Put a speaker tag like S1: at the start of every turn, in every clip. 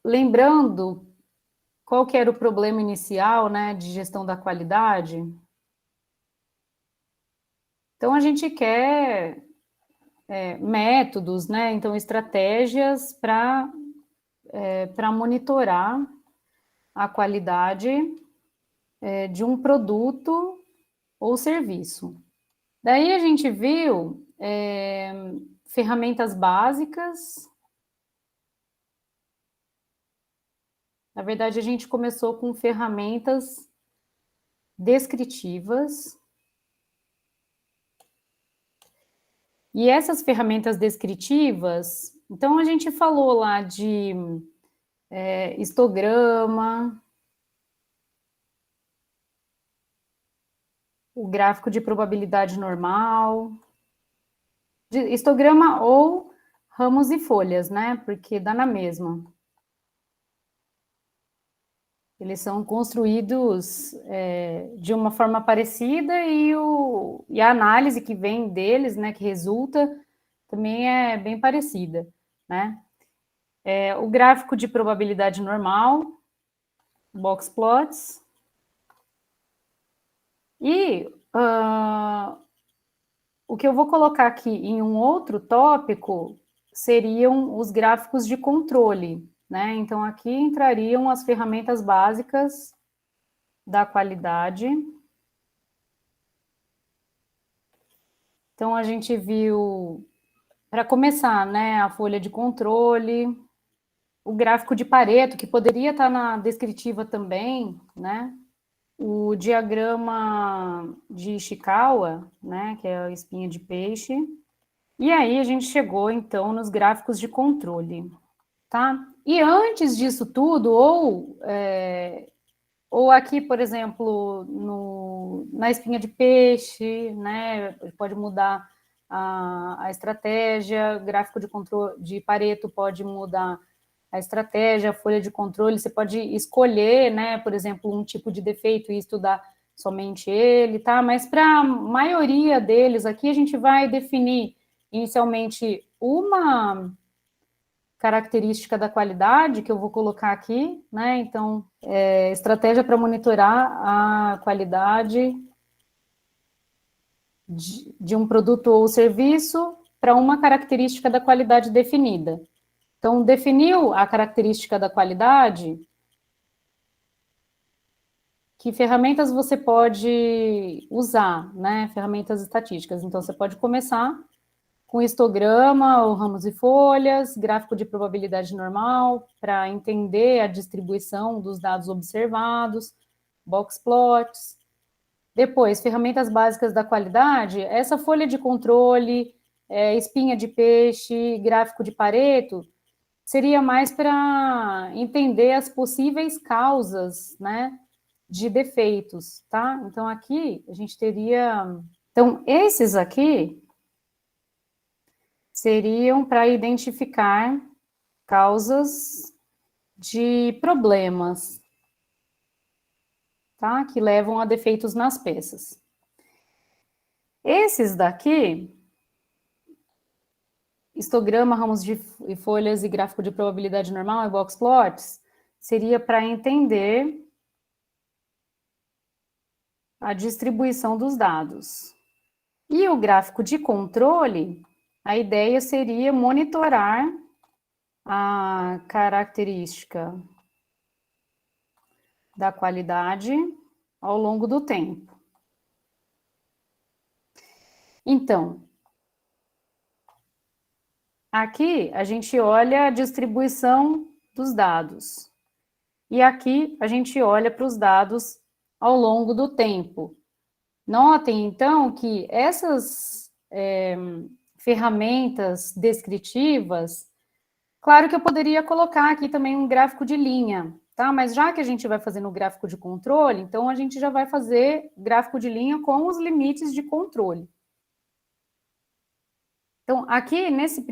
S1: lembrando qual que era o problema inicial, né, de gestão da qualidade. Então, a gente quer métodos, né, então estratégias para monitorar a qualidade de um produto ou serviço. Daí a gente viu ferramentas básicas. Na verdade, a gente começou com ferramentas descritivas. E essas ferramentas descritivas, então a gente falou lá de histograma, o gráfico de probabilidade normal, histograma ou ramos e folhas, né? Porque dá na mesma. Eles são construídos de uma forma parecida e a análise que vem deles, né, que resulta, também é bem parecida, né? O gráfico de probabilidade normal, box plots, e o que eu vou colocar aqui em um outro tópico seriam os gráficos de controle, né? Então, aqui entrariam as ferramentas básicas da qualidade. Então, a gente viu, para começar, né, a folha de controle, o gráfico de Pareto, que poderia estar na descritiva também, né? O diagrama de Ishikawa, né, que é a espinha de peixe. E aí a gente chegou, então, nos gráficos de controle, tá? E antes disso tudo, ou aqui, por exemplo, na espinha de peixe, né, pode mudar a estratégia, gráfico de controle de Pareto pode mudar a estratégia, a folha de controle, você pode escolher, né, por exemplo, um tipo de defeito e estudar somente ele, tá? Mas para a maioria deles aqui, a gente vai definir inicialmente uma característica da qualidade, que eu vou colocar aqui, né? Então, estratégia para monitorar a qualidade de um produto ou serviço para uma característica da qualidade definida. Então, definiu a característica da qualidade, que ferramentas você pode usar, né? Ferramentas estatísticas. Então, você pode começar com histograma, ou ramos e folhas, gráfico de probabilidade normal, para entender a distribuição dos dados observados, box plots. Depois, ferramentas básicas da qualidade, essa folha de controle, espinha de peixe, gráfico de Pareto, seria mais para entender as possíveis causas, né, de defeitos, tá? Então, aqui, a gente teria... Então, esses aqui seriam para identificar causas de problemas, tá? Que levam a defeitos nas peças. Esses daqui, histograma, ramos de folhas e gráfico de probabilidade normal e box plots, seria para entender a distribuição dos dados. E o gráfico de controle, a ideia seria monitorar a característica da qualidade ao longo do tempo. Então, aqui a gente olha a distribuição dos dados. E aqui a gente olha para os dados ao longo do tempo. Notem, então, que essas ferramentas descritivas, claro que eu poderia colocar aqui também um gráfico de linha, tá? Mas já que a gente vai fazer no gráfico de controle, então a gente já vai fazer gráfico de linha com os limites de controle. Então, aqui, nesse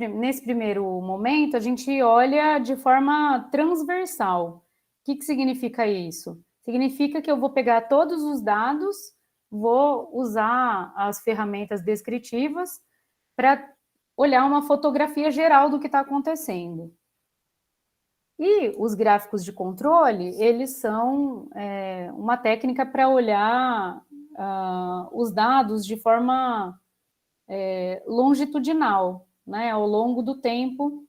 S1: primeiro momento, a gente olha de forma transversal. O que significa isso? Significa que eu vou pegar todos os dados, vou usar as ferramentas descritivas para olhar uma fotografia geral do que está acontecendo. E os gráficos de controle, eles são uma técnica para olhar os dados de forma longitudinal, né, ao longo do tempo,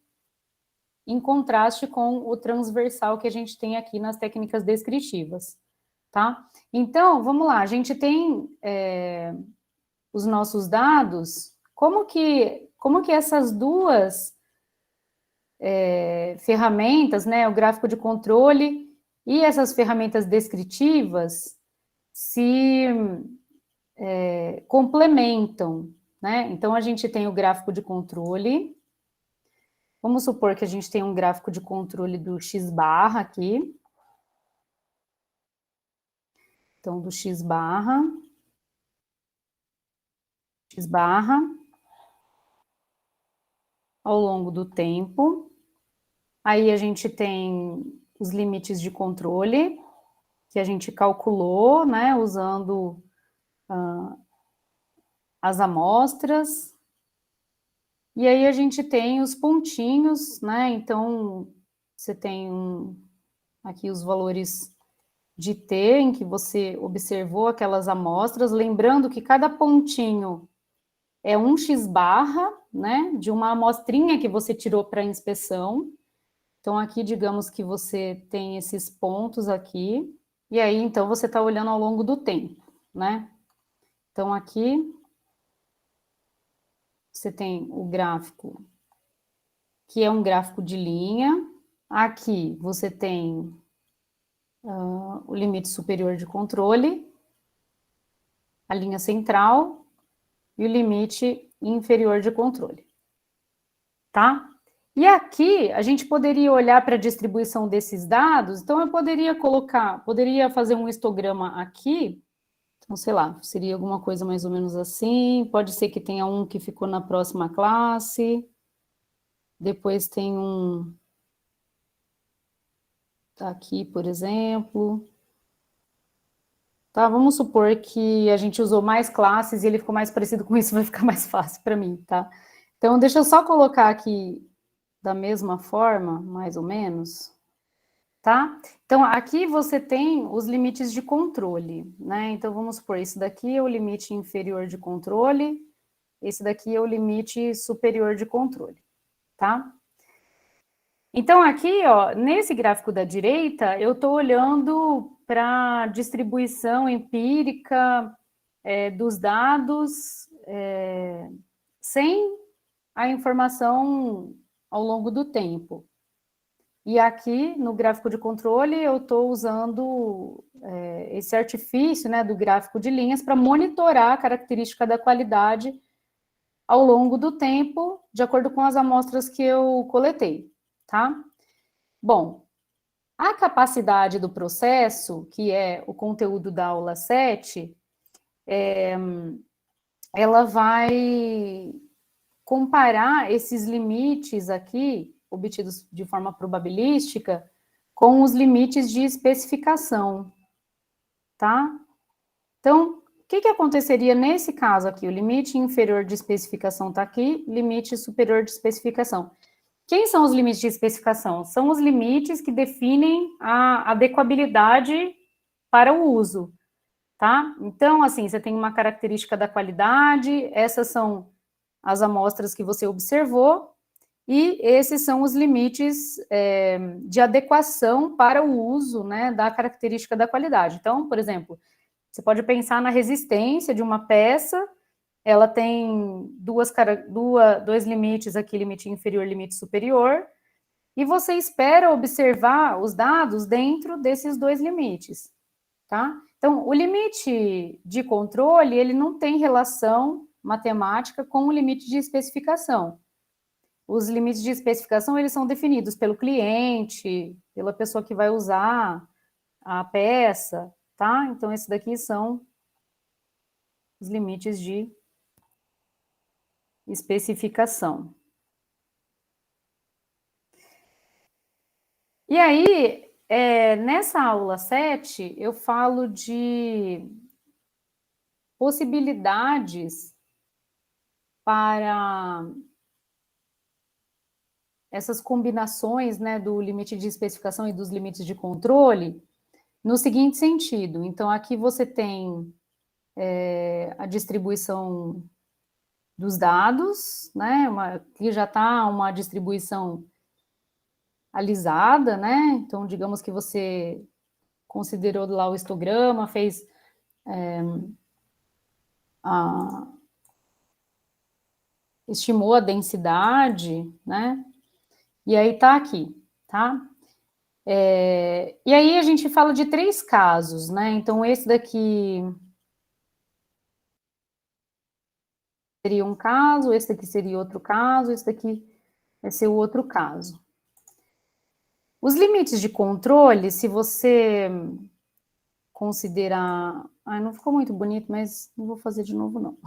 S1: em contraste com o transversal que a gente tem aqui nas técnicas descritivas, tá? Então, vamos lá, a gente tem os nossos dados, como que essas duas ferramentas, né, o gráfico de controle e essas ferramentas descritivas se complementam, né? Então, a gente tem o gráfico de controle. Vamos supor que a gente tem um gráfico de controle do x-barra aqui. Então, do x-barra, ao longo do tempo. Aí a gente tem os limites de controle, que a gente calculou, né, usando as amostras. E aí a gente tem os pontinhos, né, então você tem aqui os valores de t, em que você observou aquelas amostras, lembrando que cada pontinho é um x-barra, né, de uma amostrinha que você tirou para inspeção. Então, aqui, digamos que você tem esses pontos aqui, e aí, então, você está olhando ao longo do tempo, né? Então, aqui, você tem o gráfico, que é um gráfico de linha. Aqui, você tem o limite superior de controle, a linha central e o limite inferior de controle, tá? E aqui, a gente poderia olhar para a distribuição desses dados, então eu poderia fazer um histograma aqui, então, sei lá, seria alguma coisa mais ou menos assim, pode ser que tenha um que ficou na próxima classe, depois tem um aqui, por exemplo, tá? Vamos supor que a gente usou mais classes e ele ficou mais parecido com isso, vai ficar mais fácil para mim, tá? Então, deixa eu só colocar aqui da mesma forma, mais ou menos, tá? Então, aqui você tem os limites de controle, né? Então, vamos supor, esse daqui é o limite inferior de controle, esse daqui é o limite superior de controle, tá? Então, aqui, ó, nesse gráfico da direita, eu estou olhando para a distribuição empírica dos dados sem a informação ao longo do tempo. E aqui, no gráfico de controle, eu estou usando esse artifício, né, do gráfico de linhas para monitorar a característica da qualidade ao longo do tempo, de acordo com as amostras que eu coletei, tá? Bom, a capacidade do processo, que é o conteúdo da aula 7, ela vai comparar esses limites aqui, obtidos de forma probabilística, com os limites de especificação, tá? Então, o que aconteceria nesse caso aqui? O limite inferior de especificação está aqui, limite superior de especificação. Quem são os limites de especificação? São os limites que definem a adequabilidade para o uso, tá? Então, assim, você tem uma característica da qualidade, essas são as amostras que você observou, e esses são os limites de adequação para o uso, né, da característica da qualidade. Então, por exemplo, você pode pensar na resistência de uma peça, ela tem dois limites aqui, limite inferior, limite superior, e você espera observar os dados dentro desses dois limites, tá? Então, o limite de controle, ele não tem relação matemática com o limite de especificação. Os limites de especificação, eles são definidos pelo cliente, pela pessoa que vai usar a peça, tá? Então, esses daqui são os limites de especificação. E aí, nessa aula 7, eu falo de possibilidades para essas combinações, né, do limite de especificação e dos limites de controle no seguinte sentido. Então, aqui você tem a distribuição dos dados, né, aqui já está uma distribuição alisada, né, então, digamos que você considerou lá o histograma, fez estimou a densidade, né, e aí está aqui, tá? E aí a gente fala de 3 casos, né? Então, esse daqui seria um caso, esse daqui seria outro caso, esse daqui vai ser o outro caso. Os limites de controle, se você considerar... Ah, não ficou muito bonito, mas não vou fazer de novo, não.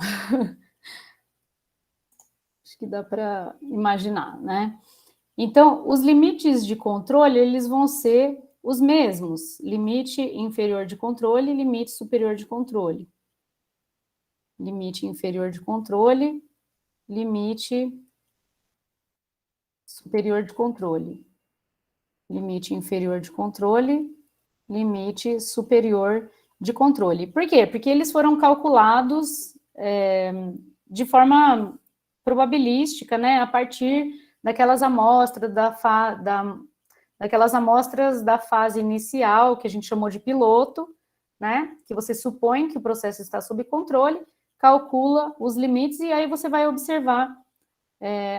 S1: Acho que dá para imaginar, né? Então, os limites de controle, eles vão ser os mesmos. Limite inferior de controle e limite superior de controle. Limite inferior de controle, limite superior de controle. Limite inferior de controle, limite superior de controle. Por quê? Porque eles foram calculados de forma probabilística, né, a partir daquelas amostras daquelas amostras da fase inicial, que a gente chamou de piloto, né, que você supõe que o processo está sob controle, calcula os limites e aí você vai observar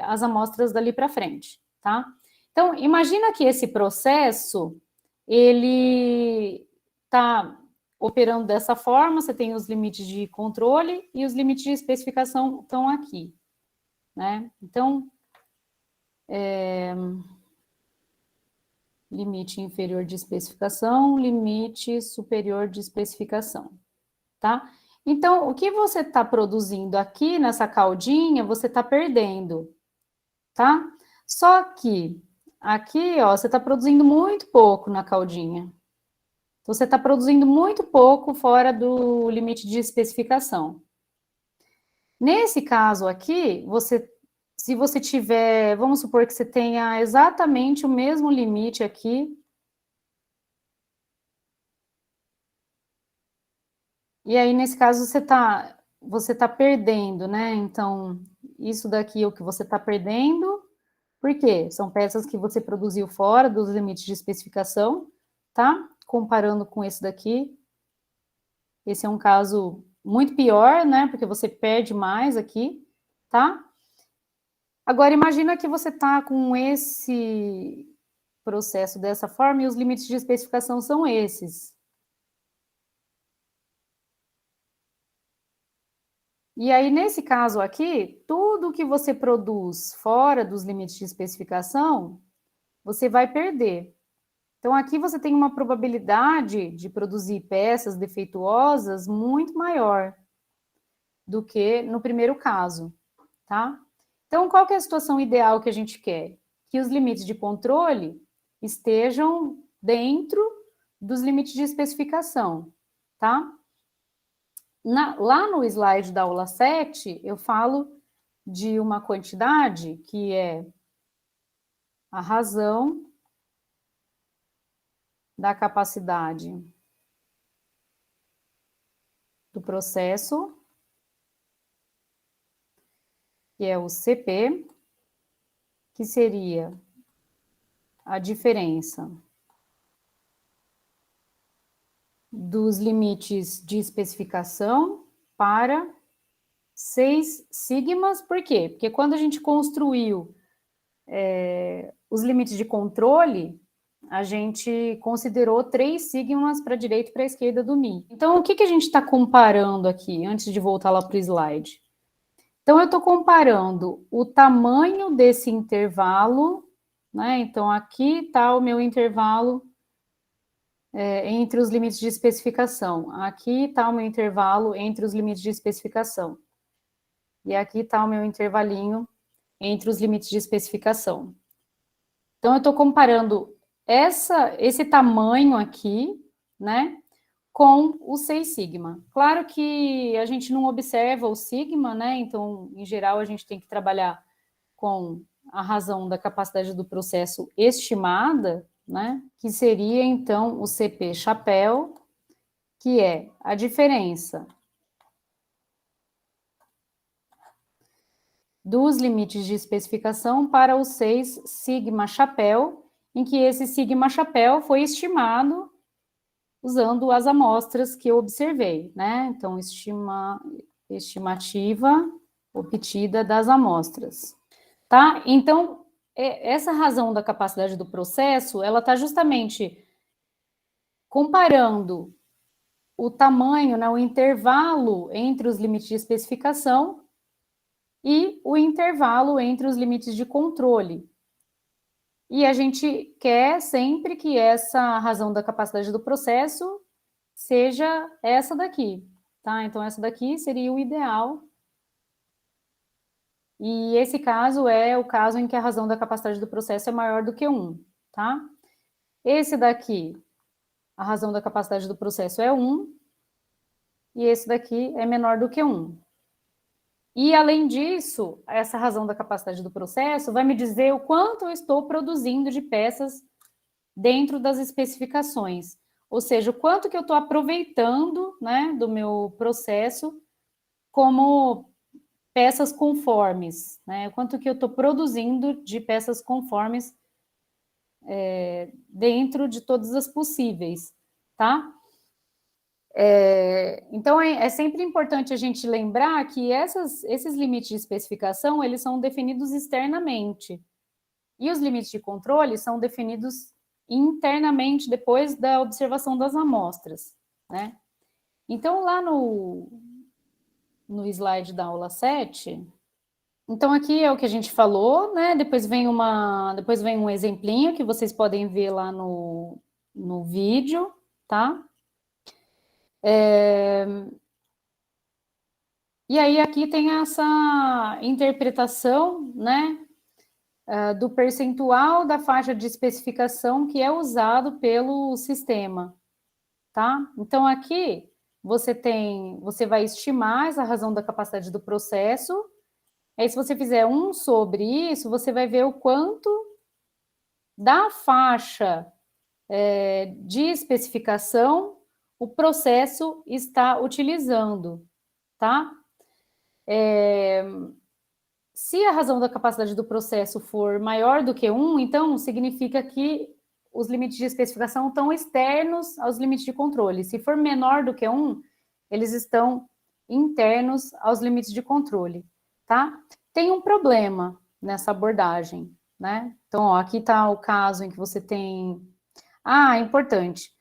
S1: as amostras dali para frente, tá? Então, imagina que esse processo, ele está operando dessa forma, você tem os limites de controle e os limites de especificação estão aqui, né? Então, limite inferior de especificação, limite superior de especificação, tá? Então, o que você está produzindo aqui nessa caldinha, você está perdendo, tá? Só que aqui, ó, você está produzindo muito pouco na caldinha. Você está produzindo muito pouco fora do limite de especificação. Nesse caso aqui, se você tiver, vamos supor que você tenha exatamente o mesmo limite aqui, e aí nesse caso você tá perdendo, né? Então, isso daqui é o que você está perdendo. Por quê? São peças que você produziu fora dos limites de especificação, tá? Comparando com esse daqui. Esse é um caso muito pior, né? Porque você perde mais aqui, tá? Agora, imagina que você tá com esse processo dessa forma e os limites de especificação são esses. E aí, nesse caso aqui, tudo que você produz fora dos limites de especificação, você vai perder. Então, aqui você tem uma probabilidade de produzir peças defeituosas muito maior do que no primeiro caso, tá? Então, qual que é a situação ideal que a gente quer? Que os limites de controle estejam dentro dos limites de especificação, tá? Lá no slide da aula 7, eu falo de uma quantidade que é a razão da capacidade do processo, que é o CP, que seria a diferença dos limites de especificação para 6 sigmas. Por quê? Porque quando a gente construiu os limites de controle, a gente considerou 3 sigmas para a direita e para a esquerda do Mi. Então, o que a gente está comparando aqui, antes de voltar lá para o slide? Então, eu estou comparando o tamanho desse intervalo, né? Então, aqui está o meu intervalo entre os limites de especificação. Aqui está o meu intervalo entre os limites de especificação. E aqui está o meu intervalinho entre os limites de especificação. Então, eu estou comparando esse tamanho aqui, né, com o 6 sigma. Claro que a gente não observa o sigma, né, então, em geral, a gente tem que trabalhar com a razão da capacidade do processo estimada, né, que seria, então, o CP chapéu, que é a diferença dos limites de especificação para os 6 sigma chapéu, em que esse sigma chapéu foi estimado usando as amostras que eu observei, né? Então, estimativa obtida das amostras, tá? Então, essa razão da capacidade do processo, ela está justamente comparando o tamanho, né, o intervalo entre os limites de especificação e o intervalo entre os limites de controle. E a gente quer sempre que essa razão da capacidade do processo seja essa daqui, tá? Então, essa daqui seria o ideal. E esse caso é o caso em que a razão da capacidade do processo é maior do que 1, tá? Esse daqui, a razão da capacidade do processo é 1, e esse daqui é menor do que 1. E, além disso, essa razão da capacidade do processo vai me dizer o quanto eu estou produzindo de peças dentro das especificações. Ou seja, o quanto que eu estou aproveitando, né, do meu processo como peças conformes, né? O quanto que eu estou produzindo de peças conformes dentro de todas as possíveis, tá? Então, é sempre importante a gente lembrar que esses limites de especificação, eles são definidos externamente. E os limites de controle são definidos internamente depois da observação das amostras, né? Então, lá no slide da aula 7, então aqui é o que a gente falou, né? Depois vem um exemplinho que vocês podem ver lá no vídeo, tá? E aí aqui tem essa interpretação, né, do percentual da faixa de especificação que é usado pelo sistema, tá? Então aqui você vai estimar essa razão da capacidade do processo. Aí se você fizer 1 sobre isso, você vai ver o quanto da faixa de especificação o processo está utilizando, tá? Se a razão da capacidade do processo for maior do que 1, então significa que os limites de especificação estão externos aos limites de controle. Se for menor do que 1, eles estão internos aos limites de controle, tá? Tem um problema nessa abordagem, né? Então, ó, aqui está o caso em que você tem... Ah, importante.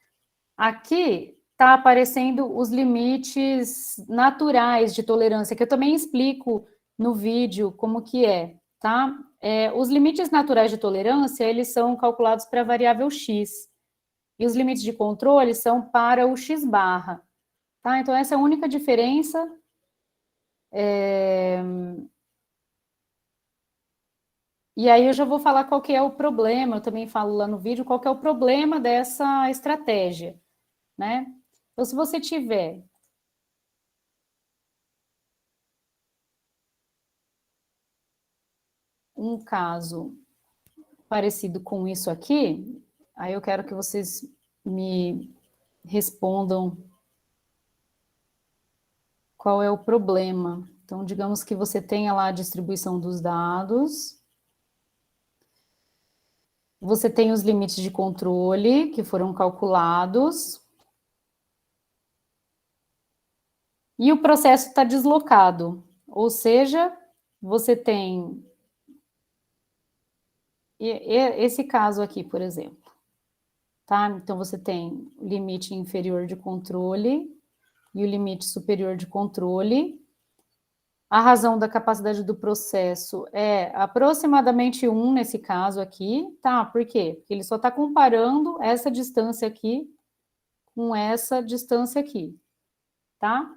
S1: Aqui está aparecendo os limites naturais de tolerância, que eu também explico no vídeo como que é, tá? Os limites naturais de tolerância, eles são calculados para a variável x, e os limites de controle são para o x barra, tá? Então, essa é a única diferença. E aí eu já vou falar qual que é o problema, eu também falo lá no vídeo qual que é o problema dessa estratégia, né? Então, se você tiver um caso parecido com isso aqui, aí eu quero que vocês me respondam qual é o problema. Então, digamos que você tenha lá a distribuição dos dados, você tem os limites de controle que foram calculados, e o processo está deslocado, ou seja, você tem esse caso aqui, por exemplo, tá? Então, você tem o limite inferior de controle e o limite superior de controle. A razão da capacidade do processo é aproximadamente 1 nesse caso aqui, tá? Por quê? Porque ele só está comparando essa distância aqui com essa distância aqui, tá?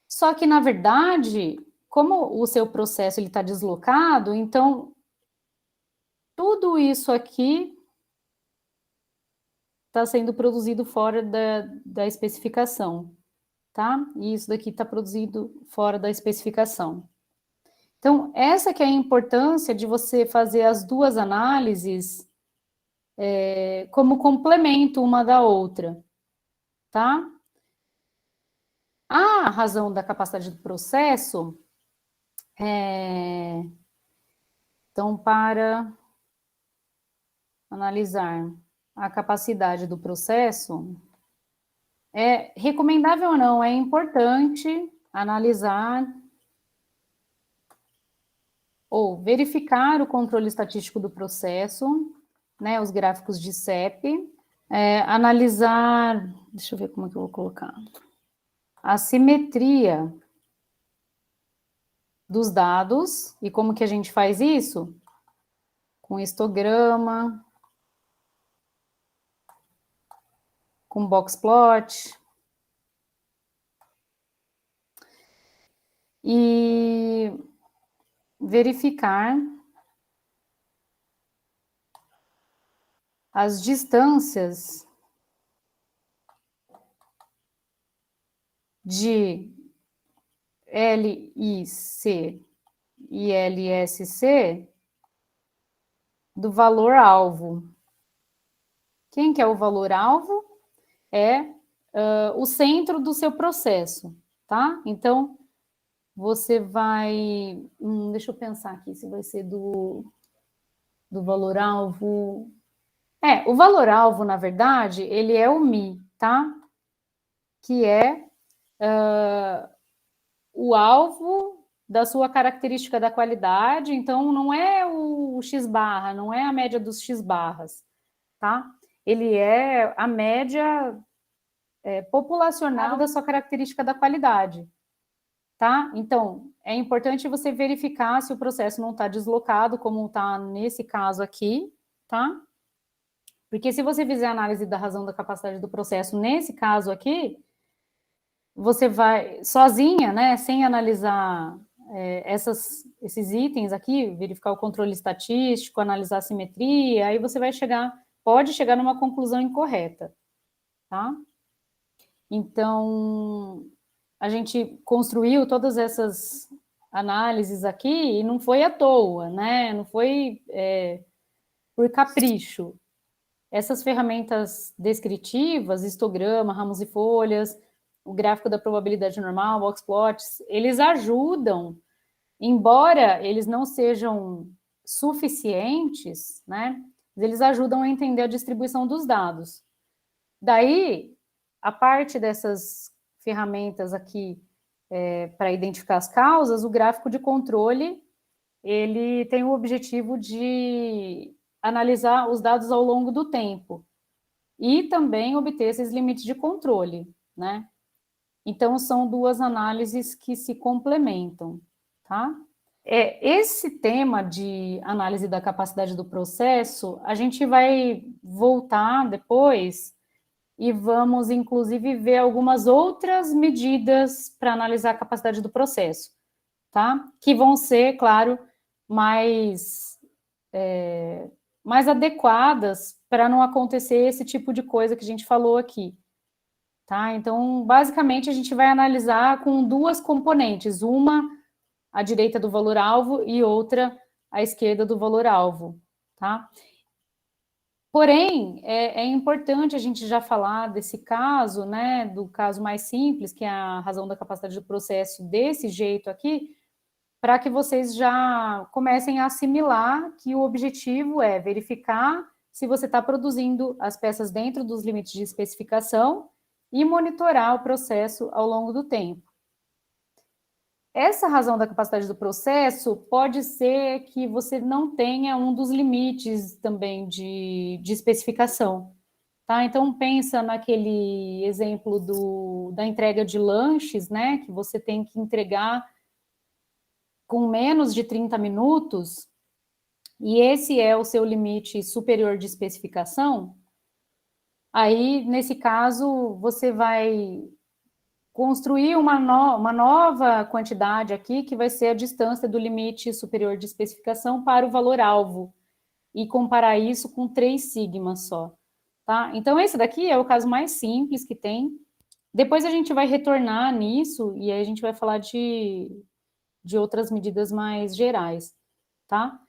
S1: Só que, na verdade, como o seu processo está deslocado, então, tudo isso aqui está sendo produzido fora da especificação, tá? E isso daqui está produzido fora da especificação. Então, essa que é a importância de você fazer as duas análises como complemento uma da outra, tá? A razão da capacidade do processo então, para analisar a capacidade do processo, é recomendável ou não, é importante analisar ou verificar o controle estatístico do processo, né, os gráficos de CEP, analisar, deixa eu ver como é que eu vou colocar, a simetria dos dados, e como que a gente faz isso? Com histograma, com box plot, e verificar as distâncias de LIC e LSC do valor-alvo. Quem que é o valor-alvo? É o centro do seu processo, tá? Então, você vai... deixa eu pensar aqui se vai ser do valor-alvo... o valor-alvo, na verdade, ele é o Mi, tá? Que é o alvo da sua característica da qualidade, então não é o X-barra, não é a média dos X-barras, tá? Ele é a média populacional da sua característica da qualidade, tá? Então, é importante você verificar se o processo não está deslocado, como está nesse caso aqui, tá? Porque se você fizer a análise da razão da capacidade do processo nesse caso aqui, você vai sozinha, né, sem analisar esses itens aqui, verificar o controle estatístico, analisar a simetria, aí você pode chegar numa conclusão incorreta, tá? Então, a gente construiu todas essas análises aqui e não foi à toa, né? Não foi por capricho. Essas ferramentas descritivas, histograma, ramos e folhas, o gráfico da probabilidade normal, boxplots, eles ajudam, embora eles não sejam suficientes, né? Eles ajudam a entender a distribuição dos dados. Daí, a parte dessas ferramentas aqui para identificar as causas, o gráfico de controle, ele tem o objetivo de analisar os dados ao longo do tempo e também obter esses limites de controle, né? Então, são duas análises que se complementam, tá? Esse tema de análise da capacidade do processo, a gente vai voltar depois e vamos, inclusive, ver algumas outras medidas para analisar a capacidade do processo, tá? Que vão ser, claro, mais adequadas para não acontecer esse tipo de coisa que a gente falou aqui, tá? Então, basicamente, a gente vai analisar com duas componentes, uma à direita do valor-alvo e outra à esquerda do valor-alvo, tá? Porém, é importante a gente já falar desse caso, né, do caso mais simples, que é a razão da capacidade do processo desse jeito aqui, para que vocês já comecem a assimilar que o objetivo é verificar se você está produzindo as peças dentro dos limites de especificação e monitorar o processo ao longo do tempo. Essa razão da capacidade do processo pode ser que você não tenha um dos limites também de especificação, tá? Então, pensa naquele exemplo da entrega de lanches, né? Que você tem que entregar com menos de 30 minutos, e esse é o seu limite superior de especificação. Aí, nesse caso, você vai construir uma nova quantidade aqui, que vai ser a distância do limite superior de especificação para o valor-alvo, e comparar isso com 3 sigmas só, tá? Então, esse daqui é o caso mais simples que tem. Depois a gente vai retornar nisso, e aí a gente vai falar de de outras medidas mais gerais, tá?